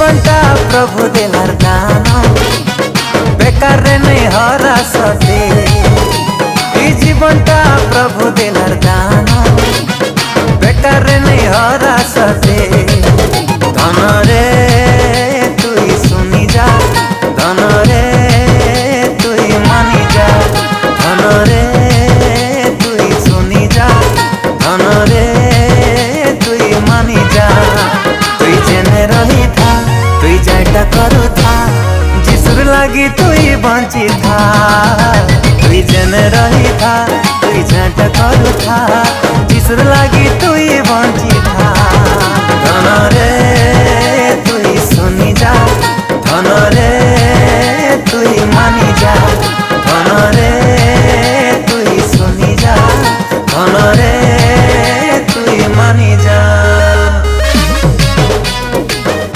জীবনটা প্রভু দেলার দান বেকার রে নেই হরা সতে এই জীবনটা প্রভু দেলার দান বেকার রে নেই হরা সতে ধন রে তুই শুনি যা ধন রে তুই মানি যা ধন রে তুই শুনি যা ধন রে তুই মানি যা তুই জেনে রহি থা তুই যাইটা করু থা যিশুর লাগি তুই বঞ্চি থা তুই জেনে রহি থা তুই যাইটা করু থা যিশুর লাগি তুই বঞ্চি থা ধন রে